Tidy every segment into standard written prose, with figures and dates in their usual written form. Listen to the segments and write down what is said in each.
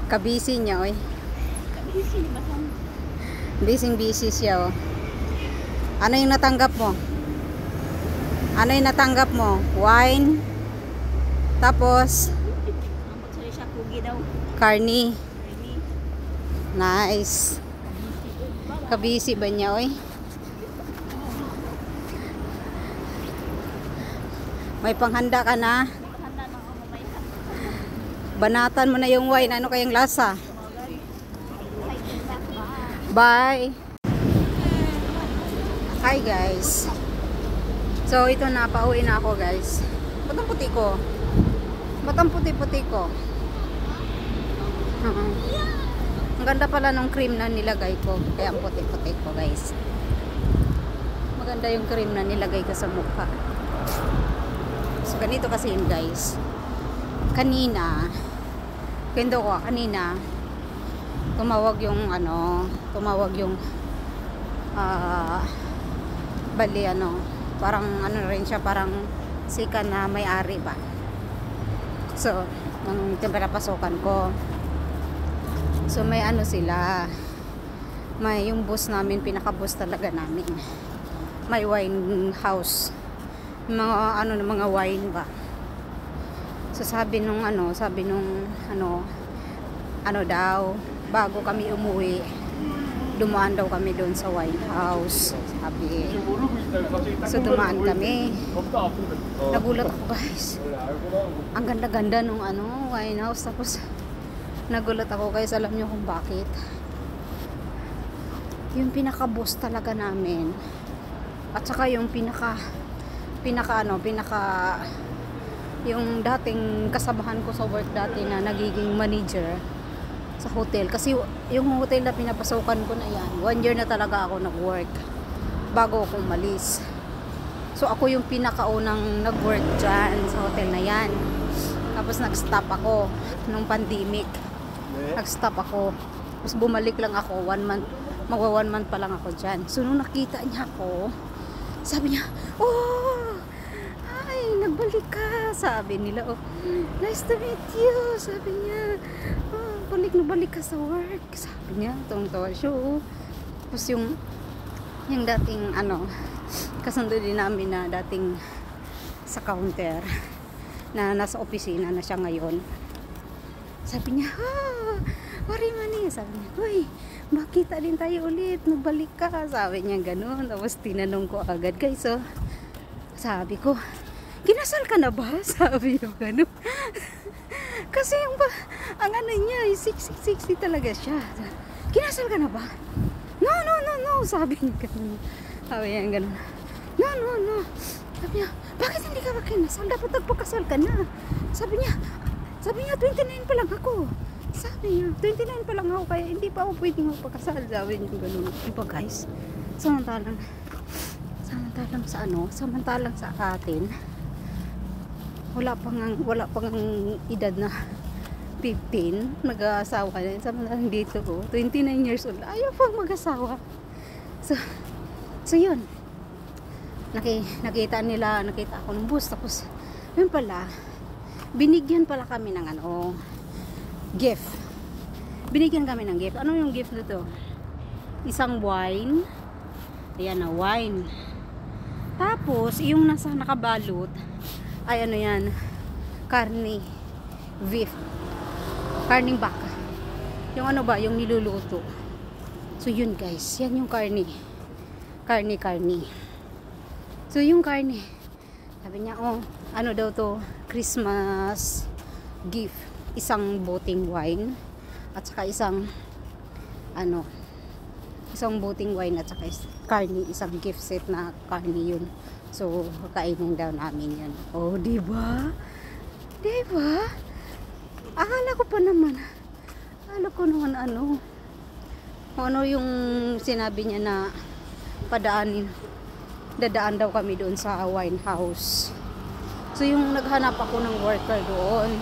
Kabisi niya, oy. Busy ba yan? Busy siya, oh. Ano yung natanggap mo? Ano yung natanggap mo? Wine. Tapos, Ang pagsali siya, kugi daw. carne. Ini. Nice. Kabisi ba niya, oy? May panghanda ka na. Handa na ako mamaya. Banatan mo na yung wine. Ano kayang lasa? Bye. Hi guys. So ito na, pauwi na ako guys. Ba't ang puti ko? Ba't ang puti-puti ko? Ang ganda pala ng cream na nilagay ko. Kaya ang puti-puti ko guys. Maganda yung cream na nilagay ko sa mukha. So ganito kasi yun guys. Kanina, kwento ko kanina, tumawag yung bali parang ano rin siya, parang sikan na may-ari ba. So nung pinapasukan ko, so may ano sila, may yung bus namin, pinaka-bus talaga namin, may wine house, mga wine ba. So sabi nung daw, bago kami umuwi, dumaan daw kami doon sa wine house, sabi. So dumaan kami. Nagulat ako guys. Ang ganda-ganda nung wine house. Tapos nagulat ako guys, alam niyo kung bakit? Yung pinaka-boss talaga namin, at saka yung yung dating kasamahan ko sa work dati na nagiging manager sa hotel, kasi yung hotel na pinapasukan ko na yan, 1 year na talaga ako nag-work bago ako umalis. So ako yung pinakaunang nag-work dyan sa hotel na yan. Tapos nag-stop ako nung pandemic, nag-stop ako, tapos bumalik lang ako 1 month, magwa 1 month pa lang ako dyan. So nung nakita niya ako, sabi niya, oh, ay, nagbalik ka, sabi nila. Oh, nice to meet you, sabi niya. Oh, balik ka sa work, sabi niya. Tungtawa siya. Oh. Tapos yung dating kasundo din namin na dating sa counter na nasa opisina na siya ngayon, sabi niya, Marimani, sabi niya, uy, makita din tayo ulit, nagbalik ka, sabi niya ganun. Tapos tinanong ko agad, guys, so sabi ko, kinasal ka na ba? Sabi niya ganun. Kasi ang niya, 60 talaga siya. Kinasal ka na ba? No, sabi niya ganun. Sabi niya ganun. No. Sabi niya, bakit hindi ka ba kinasal? Dapat nagpakasal ka na. Sabi niya, 29 pa lang ako. Sabi niya, 29 pa lang ako, kaya hindi pa ako pwedeng magpakasal. Sabi niya ganun. Diba guys? Samantalang sa atin, wala pang edad na 15, mag-aasawa na. Samantalang dito, 29 years old, ayaw pang mag-asawa. So yun, nakita ako ng bus. Tapos yun pala, binigyan pala kami ng gift. Binigyan kami ng gift. Ano yung gift nito? Isang wine. Ayan na, wine. Tapos yung nasa nakabalot ay yan, karne, beef, karning baka, yung yung niluluto. So yun guys, yan yung karne. So yung karne, sabi niya, daw to, Christmas gift, isang boteng wine at saka isang boteng wine at saka karne, isang gift set na karne yun. So kainin daw namin yun. Oh, diba? Akala ko naman yung sinabi niya na dadaan daw kami doon sa wine house. So yung naghanap ako ng worker doon,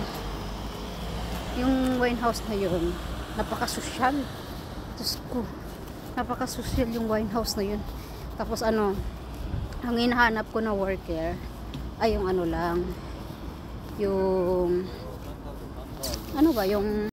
yung wine house na yun, napaka-social. Diyos ko, napaka-social yung wine house na yun. Tapos ang hinahanap ko na worker ay yung yung